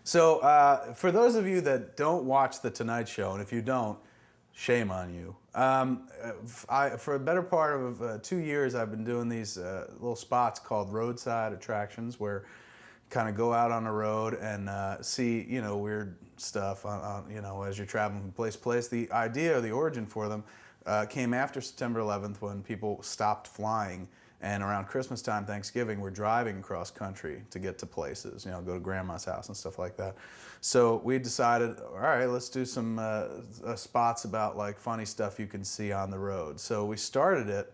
So for those of you that don't watch The Tonight Show, and if you don't, shame on you. For a better part of 2 years, I've been doing these little spots called Roadside attractions, where you kind of go out on the road and see, weird stuff as you're traveling from place to place. The idea, the origin for them, came after September 11th, when people stopped flying. And around Christmas time, Thanksgiving, we're driving across country to get to places, go to grandma's house and stuff like that. So we decided, all right, let's do some spots about like funny stuff you can see on the road. So we started it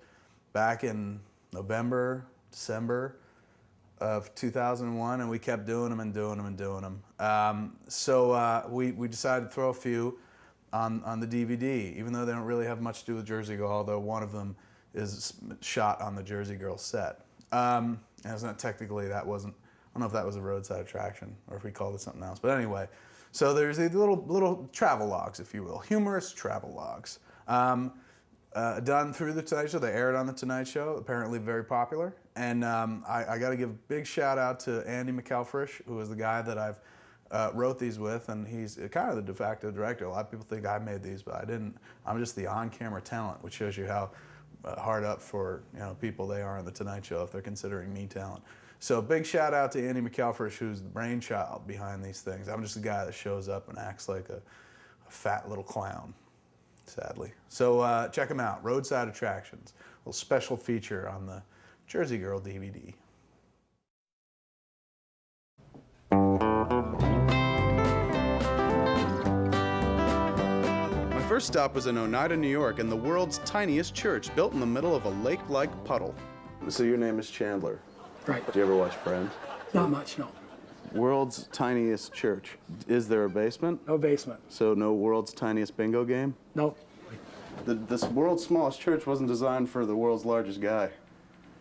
back in November, December of 2001, and we kept doing them and doing them and doing them. So we decided to throw a few on the DVD, even though they don't really have much to do with Jersey Girl, although one of them is shot on the Jersey Girl set. And it's not technically, I don't know if that was a roadside attraction or if we called it something else. But anyway, so there's these little travel logs, if you will, humorous travel logs. Done through The Tonight Show. They aired on The Tonight Show, apparently very popular. And I got to give a big shout out to Andy McElfresh, who is the guy that I've wrote these with, and he's kind of the de facto director. A lot of people think I made these, but I didn't. I'm just the on-camera talent, which shows you how hard up for people they are on The Tonight Show if they're considering me talent. So big shout out to Andy McElfresh, who's the brainchild behind these things. I'm just the guy that shows up and acts like a fat little clown, sadly. So check them out, Roadside Attractions, a little special feature on the Jersey Girl DVD. First stop was in Oneida, New York, in the world's tiniest church, built in the middle of a lake-like puddle. So your name is Chandler. Right. Do you ever watch Friends? Not much, no. World's tiniest church. Is there a basement? No basement. So no world's tiniest bingo game? No. This world's smallest church wasn't designed for the world's largest guy.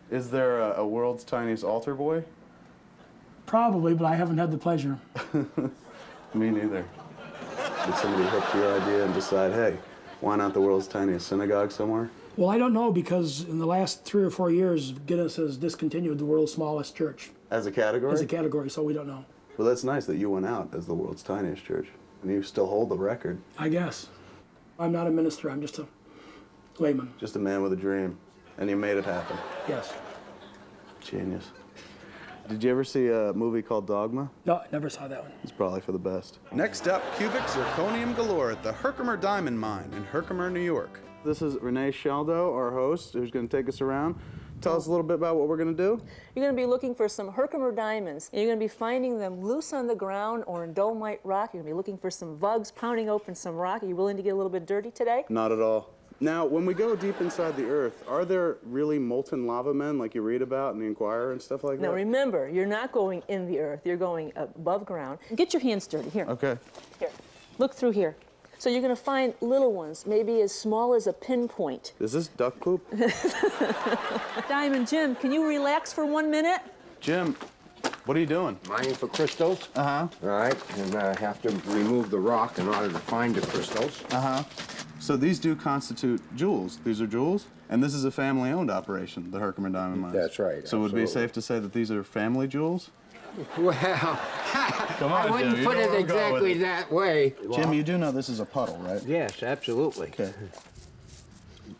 Is there a world's tiniest altar boy? Probably, but I haven't had the pleasure. Me neither. Did somebody hook to your idea and decide, hey, why not the world's tiniest synagogue somewhere? Well, I don't know, because in the last 3 or 4 years, Guinness has discontinued the world's smallest church. As a category? As a category, so we don't know. Well, that's nice that you went out as the world's tiniest church, and you still hold the record. I guess. I'm not a minister, I'm just a layman. Just a man with a dream, and you made it happen. Yes. Genius. Did you ever see a movie called Dogma? No, I never saw that one. It's probably for the best. Next up, cubic zirconium galore at the Herkimer Diamond Mine in Herkimer, New York. This is Renee Shaldo, our host, who's going to take us around. Tell us a little bit about what we're going to do. You're going to be looking for some Herkimer diamonds. You're going to be finding them loose on the ground or in dolomite rock. You're going to be looking for some vugs, pounding open some rock. Are you willing to get a little bit dirty today? Not at all. Now, when we go deep inside the earth, are there really molten lava men like you read about in the Inquirer and stuff like that? Now remember, you're not going in the earth. You're going above ground. Get your hands dirty. Here. Okay. Here. Look through here. So you're going to find little ones, maybe as small as a pinpoint. Is this duck poop? Diamond Jim, can you relax for 1 minute? Jim, what are you doing? Mining for crystals. Uh-huh. All right, and I have to remove the rock in order to find the crystals. Uh-huh. So these do constitute jewels. These are jewels? And this is a family-owned operation, the Herkimer Diamond Mines. That's right, So would it be absolutely. safe to say that these are family jewels? Well, Come on, I wouldn't Jim, you put know it where I'm going with exactly it. that way. Jim, you do know this is a puddle, right? Yes, absolutely. Okay.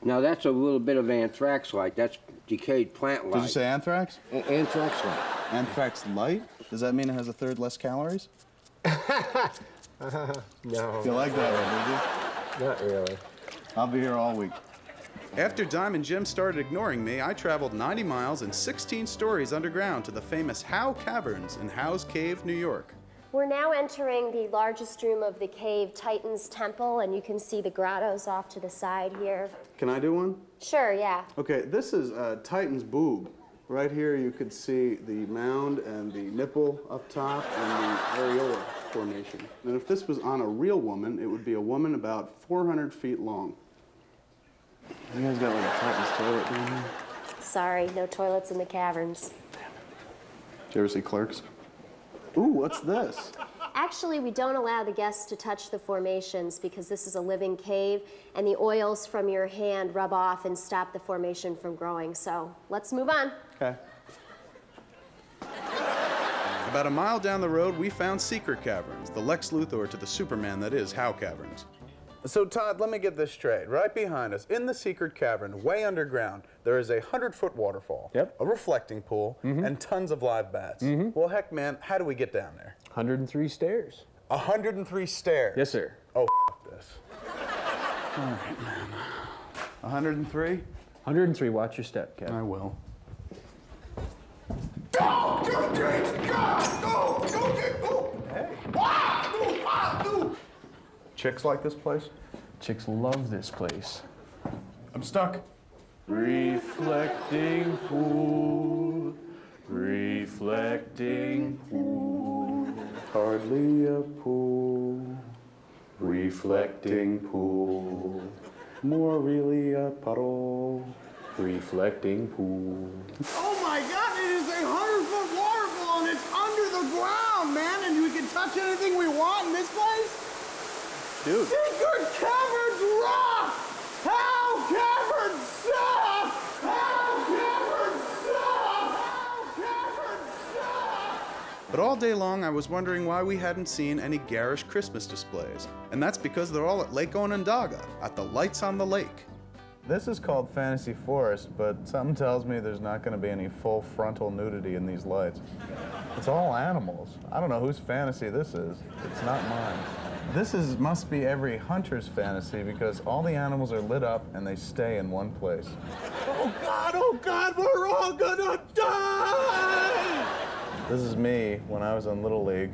Now that's a little bit of anthrax-like. That's decayed plant life. Did you say anthrax? Anthrax-like. Anthrax light? Does that mean it has a third less calories? No, You like that one, did you? not really. I'll be here all week. After Diamond Jim started ignoring me, I traveled 90 miles and 16 stories underground to the famous Howe Caverns in Howe's Cave, New York. We're now entering the largest room of the cave, Titan's Temple, and you can see the grottos off to the side here. Can I do one? Sure, yeah. Okay, this is Titan's boob. Right here you could see the mound and the nipple up top and the areola formation. And if this was on a real woman, it would be a woman about 400 feet long. You guys got like a Titan's toilet down here? Sorry, no toilets in the caverns. Did you ever see Clerks? Ooh, what's this? Actually, we don't allow the guests to touch the formations because this is a living cave, and the oils from your hand rub off and stop the formation from growing. So let's move on. Okay. About a mile down the road, we found Secret Caverns, the Lex Luthor to the Superman that is Howe Caverns. So Todd, let me get this straight. Right behind us, in the secret cavern, way underground, there is a 100-foot waterfall, Yep. a reflecting pool, and tons of live bats. Well, heck, man, how do we get down there? 103 stairs. 103 stairs. Yes, sir. Oh, this. All right, man. 103? 103. Watch your step, Kev. I will. Hey. Chicks like this place? Chicks love this place. I'm stuck. Reflecting pool, reflecting pool, Hardly a pool, reflecting pool, more really a puddle, reflecting pool. Oh my God, it is a 100-foot waterfall and it's under the ground, man, and we can touch anything we want in this place? Dude. Secret Caverns rock! How caverns suck! How caverns suck! How caverns suck! But all day long, I was wondering why we hadn't seen any garish Christmas displays. And that's because they're all at Lake Onondaga, at the Lights on the Lake. This is called Fantasy Forest, but something tells me there's not going to be any full frontal nudity in these lights. It's all animals. I don't know whose fantasy this is. It's not mine. Must be every hunter's fantasy because all the animals are lit up and they stay in one place. Oh God, we're all gonna die! This is me when I was in Little League.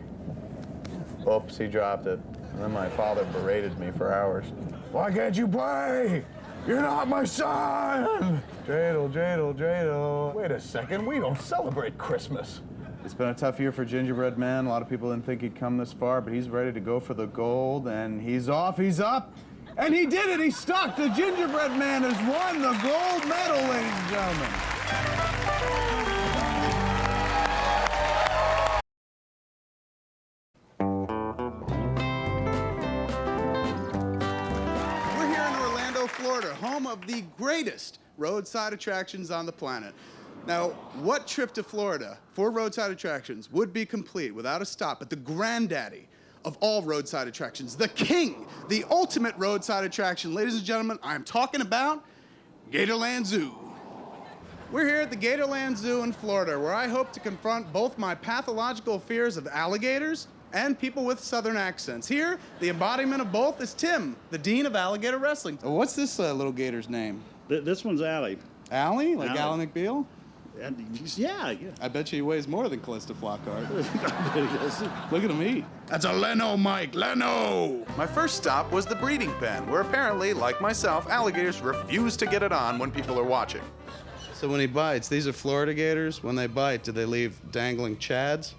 Oops, he dropped it. And then my father berated me for hours. Why can't you play? You're not my son! Dreidel, dreidel, dreidel. Wait a second, we don't celebrate Christmas. It's been a tough year for Gingerbread Man. A lot of people didn't think he'd come this far, but he's ready to go for the gold, and he's off, he's up. And he did it, he stuck. The Gingerbread Man has won the gold medal, ladies and gentlemen. We're here in Orlando, Florida, home of the greatest roadside attractions on the planet. Now, what trip to Florida for roadside attractions would be complete without a stop at the granddaddy of all roadside attractions, the king, the ultimate roadside attraction? Ladies and gentlemen, I'm talking about Gatorland Zoo. We're here at the Gatorland Zoo in Florida, where I hope to confront both my pathological fears of alligators and people with southern accents. Here, the embodiment of both is Tim, the dean of alligator wrestling. What's this little gator's name? This one's Allie. Allie? Like Allie. Ally McBeal? Yeah. I bet he weighs more than Callista Flockhart. Look at him eat. That's a Leno, Mike, Leno! My first stop was the breeding pen, where apparently, like myself, alligators refuse to get it on when people are watching. So when he bites, these are Florida gators. When they bite, do they leave dangling chads?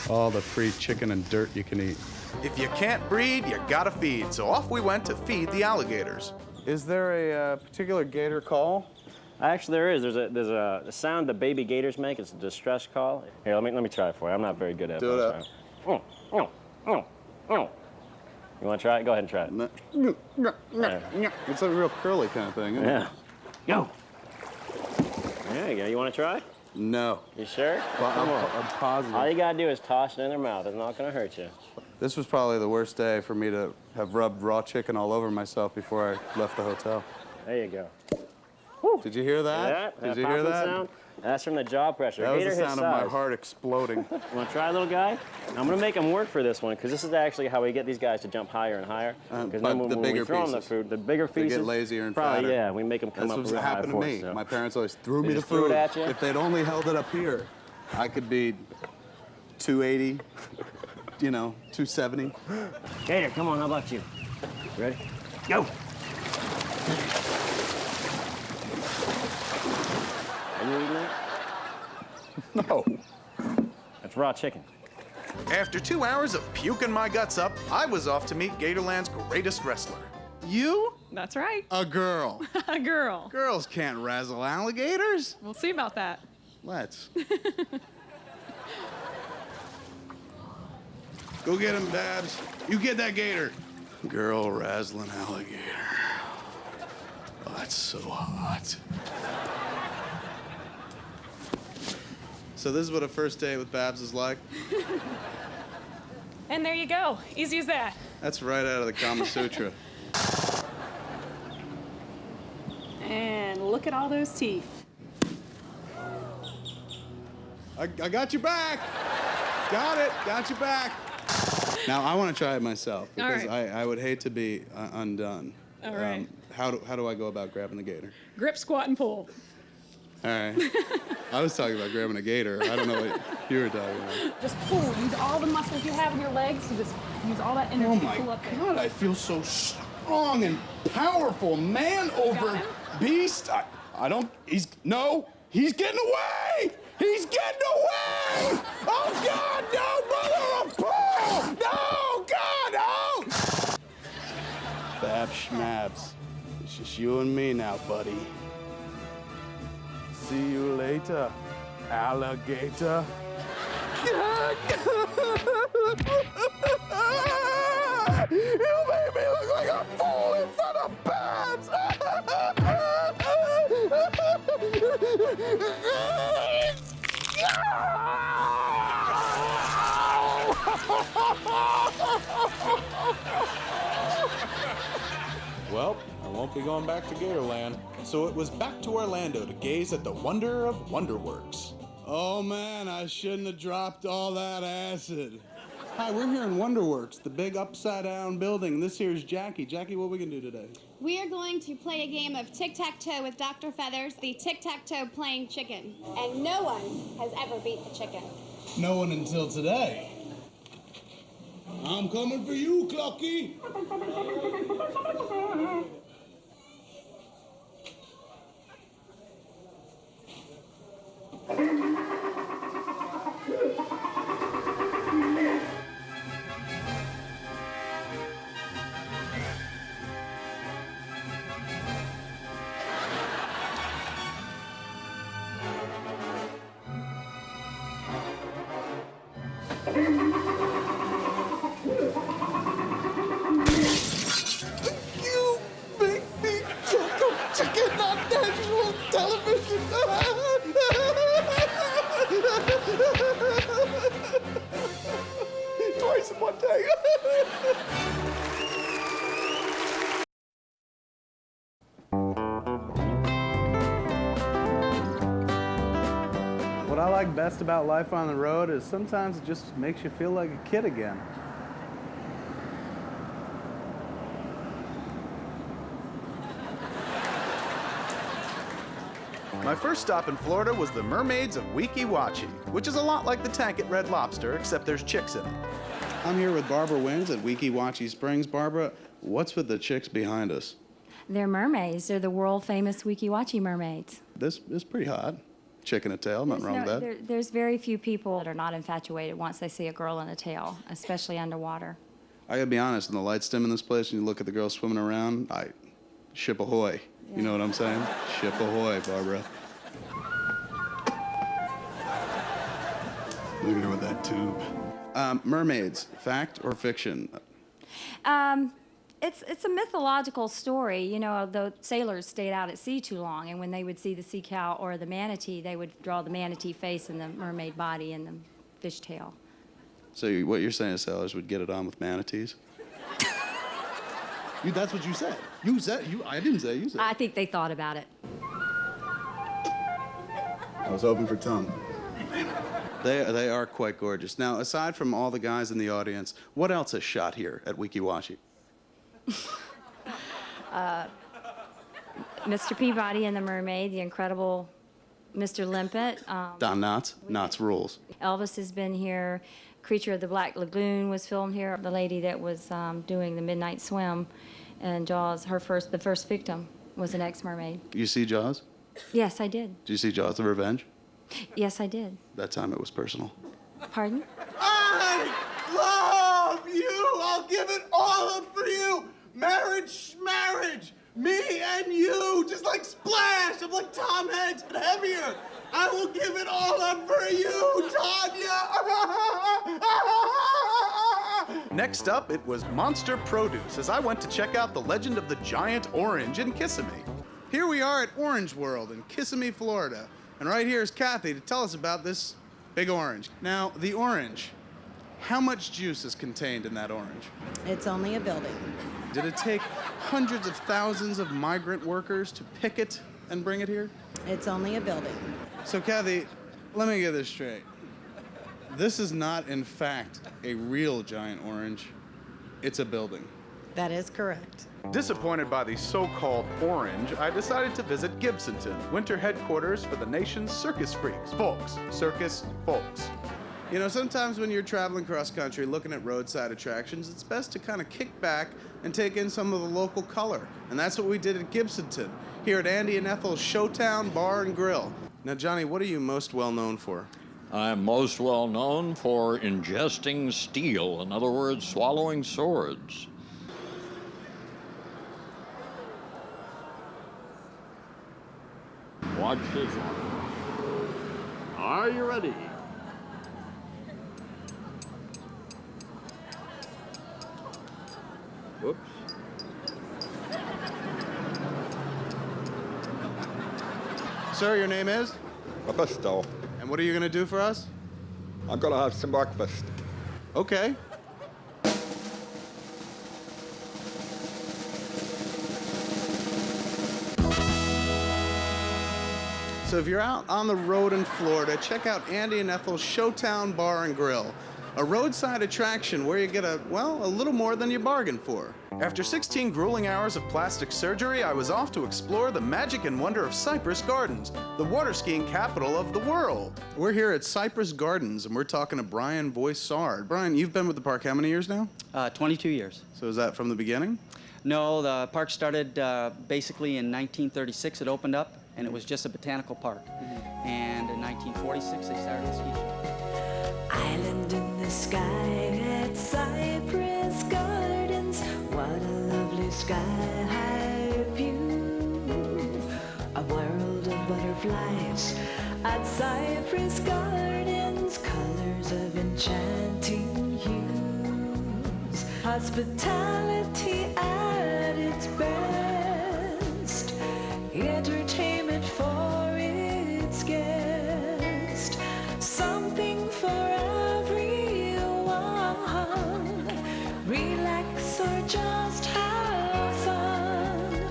All the free chicken and dirt you can eat. If you can't breed, you gotta feed. So off we went to feed the alligators. Is there a particular gator call? Actually, there is. There's a sound the baby gators make. It's a distress call. Here, let me try it for you. I'm not very good at it. Do it up. You want to try it? Go ahead and try it. It's a real curly kind of thing, isn't it? Yeah. Go. There you go. You want to try? No. You sure? Come on. I'm positive. All you gotta do is toss it in their mouth. It's not gonna hurt you. This was probably the worst day for me to have rubbed raw chicken all over myself before I left the hotel. There you go. Did you hear that? Yeah, Did you hear popping that? Sound? That's from the jaw pressure. That was Gator the his sound of my size. heart exploding. You want to try, little guy? I'm going to make them work for this one because this is actually how we get these guys to jump higher and higher. Because but when the we bigger throw them the pieces. food, the bigger They pieces get lazier and probably, fatter. yeah, we make them come That's up what's real high happened to for me. us, so. My parents always threw me They the just threw it food. at you? If they'd only held it up here, I could be 280, 270. Gator, come on, how about you? Ready? Go! Are you eating that? No. That's raw chicken. After 2 hours of puking my guts up, I was off to meet Gatorland's greatest wrestler. You? That's right. A girl. A girl. Girls can't razzle alligators. We'll see about that. Let's. Go get him, Babs. You get that gator. Girl razzling alligator. it's so hot. So this is what a first date with Babs is like? And there you go. Easy as that. That's right out of the Kama Sutra. And look at all those teeth. I got you back. Got it. Got you back. Now I want to try it myself because All right. I would hate to be undone. All right. How do I go about grabbing the gator? Grip, squat, and pull. All right. I was talking about grabbing a gator. I don't know what you were talking about. Just pull. Use all the muscles you have in your legs to just use all that energy Oh to my pull up there. God, I feel so strong and powerful. Man over him? beast. I don't, he's getting away. He's getting away. Oh God, no, mother of pearl. No, God, no. Bab Schmabs. It's just you and me now, buddy. See you later, alligator. You made me look like a fool in front of Babs! Well, I won't be going back to Gatorland. So it was back to Orlando to gaze at the wonder of Wonderworks. Oh man, I shouldn't have dropped all that acid. Hi, we're here in Wonderworks, the big upside-down building. This here is Jackie. Jackie, what are we gonna do today? We are going to play a game of tic-tac-toe with Dr. Feathers, the tic-tac-toe playing chicken. And no one has ever beat the chicken. No one until today. I'm coming for you, Clucky. You make me choke up chicken on national television. Twice in one day. What I like best about life on the road is sometimes it just makes you feel like a kid again. My first stop in Florida was the Mermaids of Weeki Wachee, which is a lot like the tank at Red Lobster, except there's chicks in it. I'm here with Barbara Wins at Weeki Wachee Springs. Barbara, what's with the chicks behind us? They're mermaids. They're the world-famous Weeki Wachee mermaids. This is pretty hot. Chick in a tail, nothing wrong with that. There's very few people that are not infatuated once they see a girl in a tail, especially underwater. I gotta be honest, when the lights dim in this place and you look at the girls swimming around, ship ahoy. You know what I'm saying? Ship ahoy, Barbara. Look at her with that tube. Mermaids, fact or fiction? It's a mythological story. You know, the sailors stayed out at sea too long, and when they would see the sea cow or the manatee, they would draw the manatee face and the mermaid body and the fish tail. So what you're saying is sailors would get it on with manatees? That's what you said. You said, I didn't say, you said. I think they thought about it. I was hoping for tongue. They are quite gorgeous. Now, aside from all the guys in the audience, what else is shot here at Weeki Wachee? Mr. Peabody and the Mermaid, the incredible Mr. Limpet. Don Knotts, Knotts rules. Elvis has been here. Creature of the Black Lagoon was filmed here. The lady that was doing the Midnight Swim and Jaws, the first victim was an ex-mermaid. You see Jaws? Yes, I did. Did you see Jaws of Revenge? Yes, I did. That time it was personal. Pardon? I love you. I'll give it all up for you. Marriage, me and you, just like Splash. I'm like Tom Hanks, but heavier. I will give it all up for you, Tanya. Next up, it was Monster Produce as I went to check out the legend of the giant orange in Kissimmee. Here we are at Orange World in Kissimmee, Florida. And right here is Kathy to tell us about this big orange. Now, the orange, how much juice is contained in that orange? It's only a building. Did it take hundreds of thousands of migrant workers to pick it and bring it here? It's only a building. So, Kathy, let me get this straight. This is not, in fact, a real giant orange. It's a building. That is correct. Disappointed by the so-called orange, I decided to visit Gibsonton, winter headquarters for the nation's circus freaks. Folks. Circus folks. You know, sometimes when you're traveling cross-country looking at roadside attractions, it's best to kind of kick back and take in some of the local color. And that's what we did at Gibsonton, here at Andy and Ethel's Showtown Bar and Grill. Now, Johnny, what are you most well known for? I'm most well known for ingesting steel, in other words, swallowing swords. Watch this one. Are you ready? Whoops. Sir, your name is? Robusto. And what are you going to do for us? I'm gonna have some breakfast. Okay. So if you're out on the road in Florida, check out Andy and Ethel's Showtown Bar and Grill, a roadside attraction where you get a little more than you bargained for. After 16 grueling hours of plastic surgery, I was off to explore the magic and wonder of Cypress Gardens, the water skiing capital of the world. We're here at Cypress Gardens, and we're talking to Brian Voisard. Brian, you've been with the park how many years now? 22 years. So is that from the beginning? No, the park started basically in 1936. It opened up, and it was just a botanical park. And in 1946, they started the ski show. Island in the sky at Cypress Gardens. What a lovely sky-high view. A world of butterflies at Cypress Gardens. Colors of enchanting hues. Hospitality at its best. Entertainment for its guest. Something for everyone. Relax or just have fun.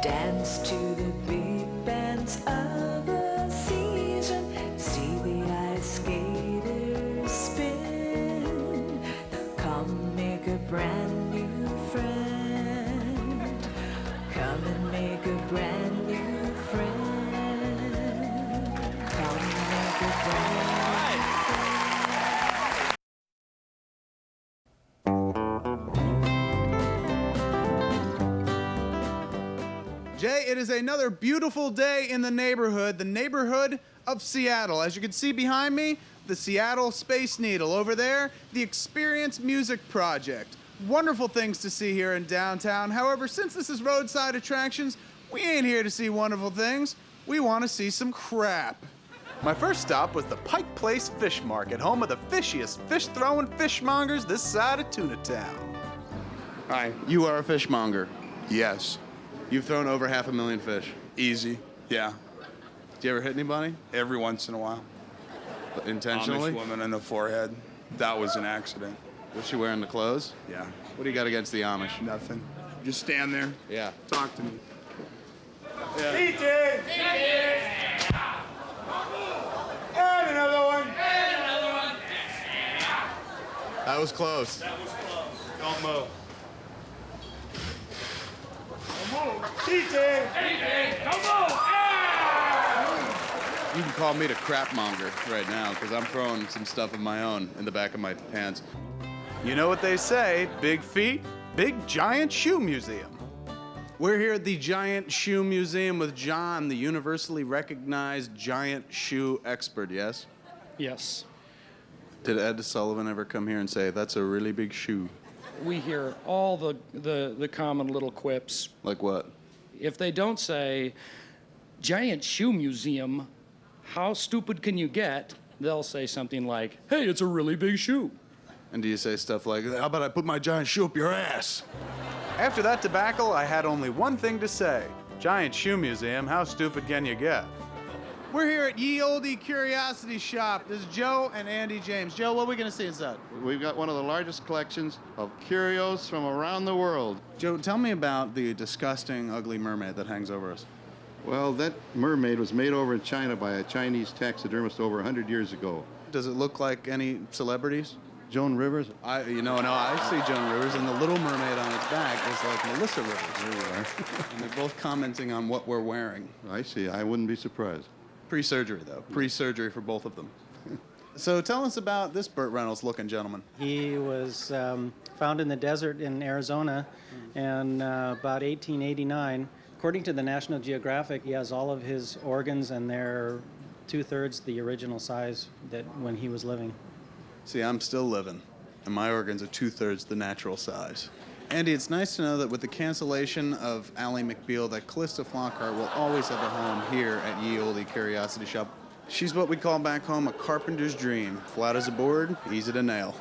Dance to the big bands of the season. See the ice skaters spin. Come make a brand new friend. Come and make a brand new friend. Come and make a brand new friend. Jay, it is another beautiful day in the neighborhood of Seattle. As you can see behind me, the Seattle Space Needle. Over there, the Experience Music Project. Wonderful things to see here in downtown. However, since this is roadside attractions, we ain't here to see wonderful things. We want to see some crap. My first stop was the Pike Place Fish Market, home of the fishiest fish-throwing fishmongers this side of Tuna Town. Hi, you are a fishmonger. Yes. You've thrown over 500,000 fish. Easy. Yeah. Did you ever hit anybody? Every once in a while. Intentionally? Amish woman in the forehead. That was an accident. Was she wearing the clothes? Yeah. What do you got against the Amish? Nothing. Just stand there. Yeah. Talk to me. Yeah. And another one. That was close. Don't move. You can call me the crapmonger right now, because I'm throwing some stuff of my own in the back of my pants. You know what they say, big feet, big giant shoe museum. We're here at the Giant Shoe Museum with John, the universally recognized giant shoe expert, yes? Yes. Did Ed Sullivan ever come here and say, that's a really big shoe? We hear all the common little quips. Like what? If they don't say, Giant Shoe Museum, how stupid can you get? They'll say something like, hey, it's a really big shoe. And do you say stuff like, how about I put my giant shoe up your ass? After that debacle, I had only one thing to say. Giant Shoe Museum, how stupid can you get? We're here at Ye Olde Curiosity Shop. This is Joe and Andy James. Joe, what are we gonna see inside? We've got one of the largest collections of curios from around the world. Joe, tell me about the disgusting, ugly mermaid that hangs over us. Well, that mermaid was made over in China by a Chinese taxidermist over 100 years ago. Does it look like any celebrities? Joan Rivers? No, I see Joan Rivers, and the little mermaid on its back is like Melissa Rivers. There you are. And they're both commenting on what we're wearing. I see. I wouldn't be surprised. Pre-surgery, though. Pre-surgery for both of them. So tell us about this Burt Reynolds-looking gentleman. He was found in the desert in Arizona in about 1889. According to the National Geographic, he has all of his organs, and they're 2/3 the original size that when he was living. See, I'm still living, and my organs are 2/3 the natural size. Andy, it's nice to know that with the cancellation of Ally McBeal, that Callista Flockhart will always have a home here at Ye Olde Curiosity Shop. She's what we call back home a carpenter's dream. Flat as a board, easy to nail.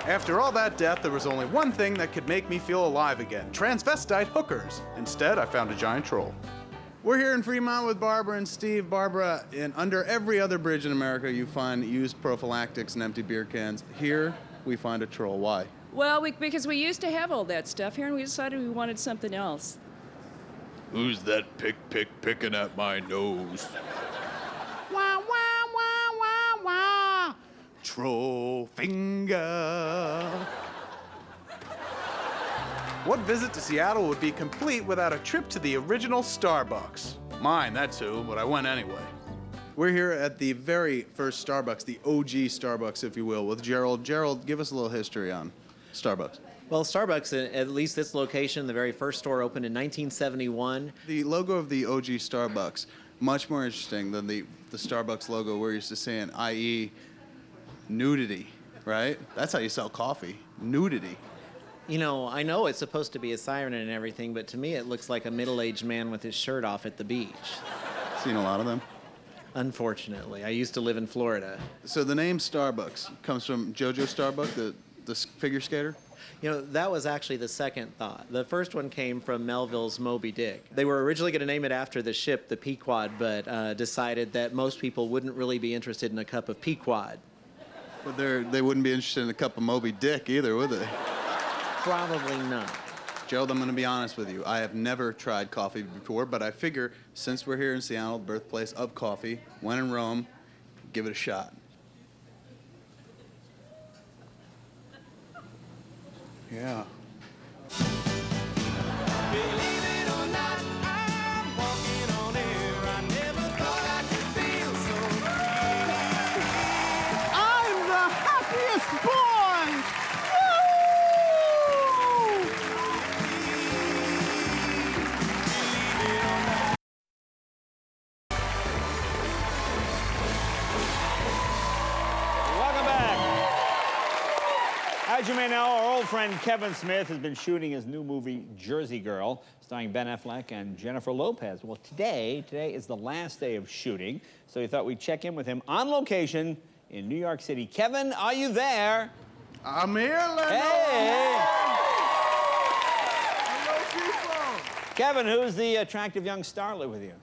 After all that death, there was only one thing that could make me feel alive again: transvestite hookers. Instead, I found a giant troll. We're here in Fremont with Barbara and Steve. Barbara, under every other bridge in America, you find used prophylactics and empty beer cans. Here, we find a troll. Why? Well, because we used to have all that stuff here, and we decided we wanted something else. Who's that picking at my nose? Wah, wah, wah, wah, wah. Troll finger. What visit to Seattle would be complete without a trip to the original Starbucks? Mine, that's who, but I went anyway. We're here at the very first Starbucks, the OG Starbucks, if you will, with Gerald. Gerald, give us a little history on Starbucks. Well, Starbucks, at least this location, the very first store opened in 1971. The logo of the OG Starbucks, much more interesting than the Starbucks logo we're used to seeing, i.e. nudity, right? That's how you sell coffee, nudity. You know, I know it's supposed to be a siren and everything, but to me it looks like a middle-aged man with his shirt off at the beach. Seen a lot of them. Unfortunately, I used to live in Florida. So the name Starbucks comes from Jojo Starbuck, the figure skater? You know, that was actually the second thought. The first one came from Melville's Moby Dick. They were originally going to name it after the ship, the Pequod, but decided that most people wouldn't really be interested in a cup of Pequod. But they wouldn't be interested in a cup of Moby Dick either, would they? Probably not. Gerald, I'm going to be honest with you. I have never tried coffee before, but I figure since we're here in Seattle, birthplace of coffee, when in Rome, give it a shot. Yeah. I'm the happiest boy! Welcome back. As you may know, our old friend Kevin Smith has been shooting his new movie, Jersey Girl, starring Ben Affleck and Jennifer Lopez. Well, today is the last day of shooting, so we thought we'd check in with him on location in New York City. Kevin, are you there? I'm here, Lennon. Hey! Hello, people. Kevin, who's the attractive young starlet with you?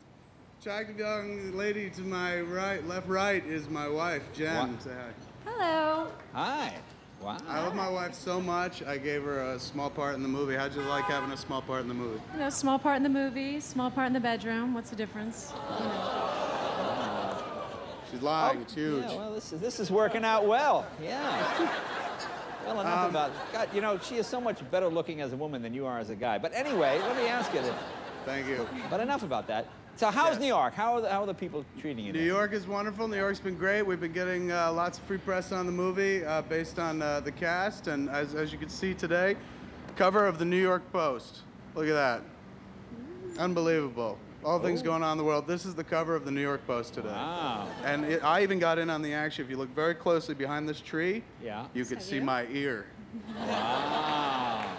Attractive young lady to my right, left, right is my wife, Jen. What? Say hi. Hello. Hi. Wow. I love my wife so much, I gave her a small part in the movie. How'd you like having a small part in the movie? You know, small part in the movie, small part in the bedroom. What's the difference? You know. She's lying. It's huge. Yeah, well, this is working out well. Yeah. Well, enough about God. You know, she is so much better looking as a woman than you are as a guy. But anyway, let me ask you this. Thank you. But enough about that. So how's New York? How are the people treating you? New York is wonderful. New York's been great. We've been getting lots of free press on the movie based on the cast. And as you can see today, cover of the New York Post. Look at that. Unbelievable. All things going on in the world. This is the cover of the New York Post today. Wow. And I even got in on the action. If you look very closely behind this tree, you could see my ear. Wow.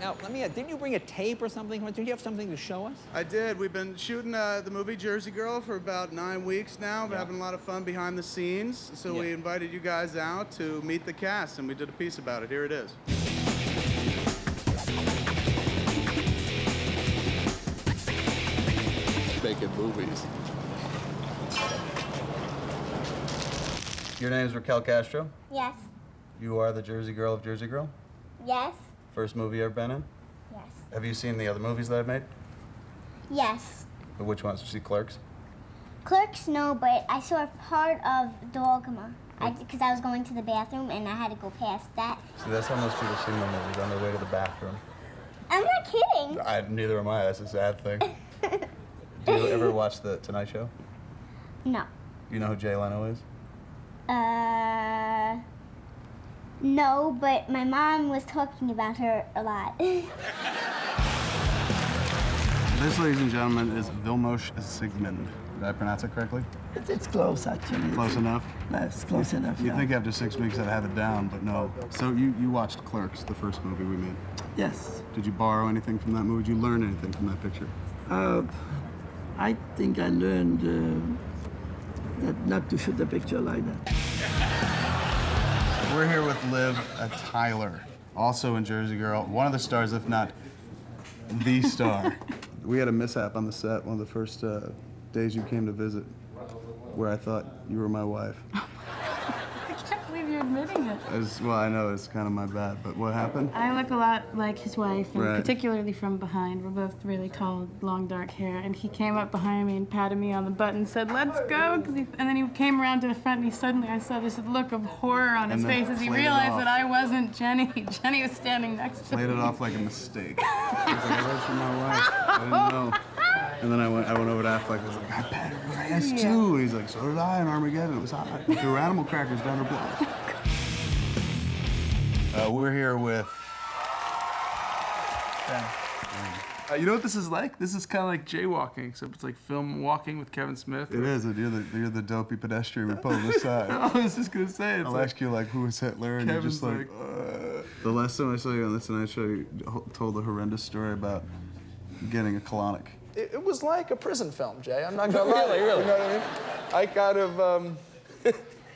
Now, didn't you bring a tape or something? Did you have something to show us? I did. We've been shooting the movie Jersey Girl for about 9 weeks now. We're having a lot of fun behind the scenes. So we invited you guys out to meet the cast, and we did a piece about it. Here it is. making movies. Your name's Raquel Castro? Yes. You are the Jersey Girl of Jersey Girl? Yes. First movie you ever been in? Yes. Have you seen the other movies that I've made? Yes. Which ones? Did you see Clerks? Clerks, no, but I saw a part of Dogma. Because I was going to the bathroom and I had to go past that. See, that's how most people see my movies, on their way to the bathroom. I'm not kidding. Neither am I. That's a sad thing. Do you ever watch The Tonight Show? No. You know who Jay Leno is? No, but my mom was talking about her a lot. This, ladies and gentlemen, is Vilmos Sigmund. Did I pronounce it correctly? It's close, actually. Close enough? That's close enough, You'd yeah. think after 6 weeks I'd have it down, but no. So you watched Clerks, the first movie we made? Yes. Did you borrow anything from that movie? Did you learn anything from that picture? I think I learned that not to shoot the picture like that. We're here with Liv Tyler, also in Jersey Girl, one of the stars, if not the star. We had a mishap on the set one of the first days you came to visit, where I thought you were my wife. I can't believe you're admitting it. Well, I know it's kind of my bad, but what happened? I look a lot like his wife, and Right. particularly from behind. We're both really tall, long, dark hair, and he came up behind me and patted me on the butt and said, "Let's go," and then he came around to the front, and suddenly I saw this look of horror on his And then face as he played it realized off. that I wasn't Jenny. Jenny was standing next to me. Played it off like a mistake. I was like, I was my wife. I didn't know. And then I went over to Affleck and was like, I patted her ass too. And he's like, so did I in Armageddon. It was hot. We threw animal crackers down her block. We're here with... You know what this is like? This is kind of like jaywalking, except it's like film walking with Kevin Smith. It is. You're the dopey pedestrian we pull this side. I was just going to say, it's I'll like, ask you, like, who was Hitler? And Kevin's you're just like, The last time I saw you on The Tonight Show, you told a horrendous story about getting a colonic. It was like a prison film, Jay. I'm not gonna lie. Really? You know what I mean? I kind of,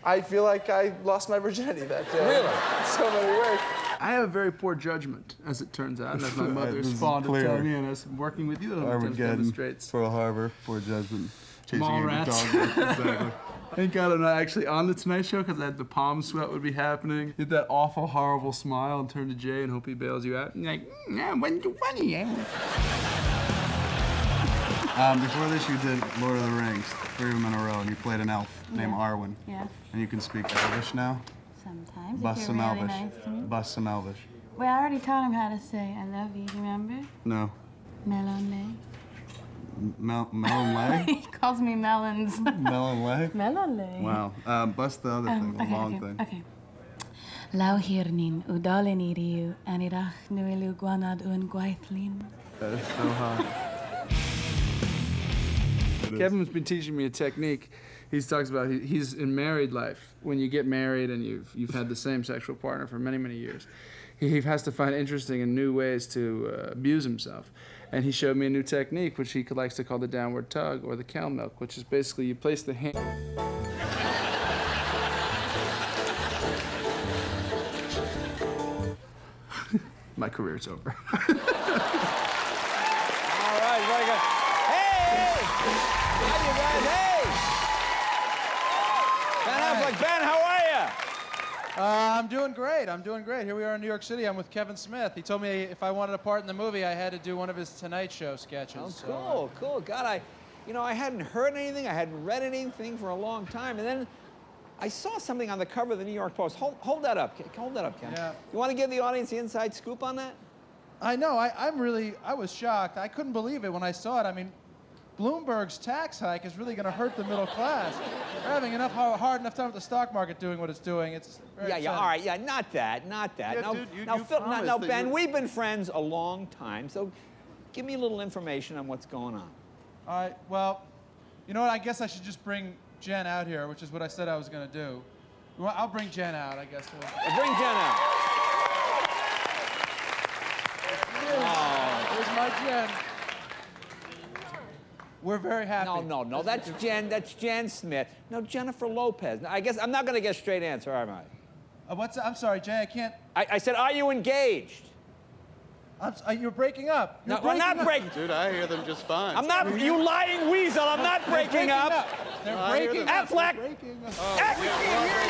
I feel like I lost my virginity that day. Really? In so many ways. I have very poor judgment, as it turns out, and as my mother This is is fond of clear. telling me, and as working with you, that Armageddon, demonstrates. Pearl Harbor, poor judgment. Chasing Mall you rats. with dog. Exactly. Thank God I'm not actually on The Tonight Show, because the palm sweat would be happening. Get that awful, horrible smile and turn to Jay and hope he bails you out. And you're like, yeah, when's the funny, Before this, you did Lord of the Rings, 3 of them in a row, and you played an elf named Arwen. Yeah. And you can speak Elvish now? Sometimes. Bust if some you're really Elvish. nice to me. Bust some Elvish. Well, I already taught him how to say I love you, remember? No. Melon Melon leg? He calls me melons. Melon leg? Melon leg. Wow. Bust the other thing, the long thing. Okay. Lauhirnin udaleniriu anirach nuilu guanad un guaithlin. That is so hot. Kevin's been teaching me a technique. He talks about he's in married life. When you get married and you've had the same sexual partner for many, many years, he has to find interesting and new ways to abuse himself. And he showed me a new technique, which he likes to call the downward tug or the cow milk, which is basically you place the hand. My career's over. All right, very good. Hey! Hi, you guys. Hey! Ben Affleck. Ben, how are you? I'm doing great. I'm doing great. Here we are in New York City. I'm with Kevin Smith. He told me if I wanted a part in the movie, I had to do one of his Tonight Show sketches. Oh, So, cool, cool. God, I hadn't heard anything. I hadn't read anything for a long time. And then I saw something on the cover of the New York Post. Hold that up. Hold that up, Ken. Yeah. You want to give the audience the inside scoop on that? I know. I was shocked. I couldn't believe it when I saw it. I mean, Bloomberg's tax hike is really going to hurt the middle class. They're having hard enough time with the stock market doing what it's doing. It's very Yeah, upsetting. all right, yeah, not that. Yeah, now, dude, you Phil, promised now that Ben, you- we've been friends a long time, so give me a little information on what's going on. All right, well, you know what? I guess I should just bring Jen out here, which is what I said I was going to do. Well, I'll bring Jen out, I guess. Bring Jen out. Here's my Jen. We're very happy. No, that's Jen Smith. No, Jennifer Lopez. Now, I guess I'm not going to get a straight answer, am I? I'm sorry, Jay, I can't. I said, are you engaged? You're breaking up. No, I'm not breaking. Dude, I hear them just fine. I'm not. You lying weasel. I'm not breaking up. They're breaking up. Affleck. They're breaking up. Affleck.